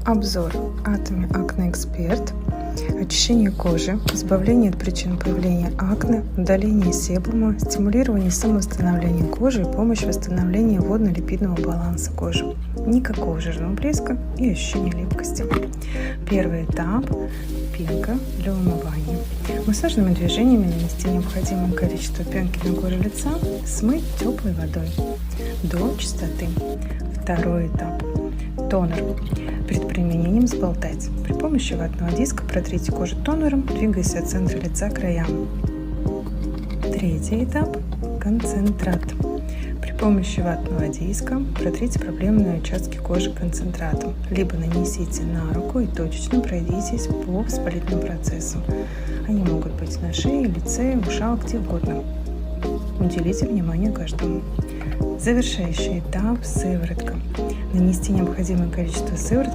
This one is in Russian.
Обзор Atomy Acne Expert. Очищение кожи, избавление от причин появления акне, удаление себума, стимулирование самовосстановления кожи и помощь в восстановлении водно-липидного баланса кожи. Никакого жирного блеска и ощущения липкости. Первый этап – пенка для умывания. Массажными движениями нанести необходимое количество пенки на кожу лица, смыть теплой водой до чистоты. Второй этап – тонер. Перед применением сболтать. При помощи ватного диска протрите кожу тонером, двигаясь от центра лица к краям. Третий этап – концентрат. При помощи ватного диска протрите проблемные участки кожи концентратом, либо нанесите на руку и точечно пройдитесь по воспалительным процессам. Они могут быть на шее, лице, ушах, где угодно. Уделите внимание каждому. Завершающий этап – сыворотка. Нанести необходимое количество сыворотки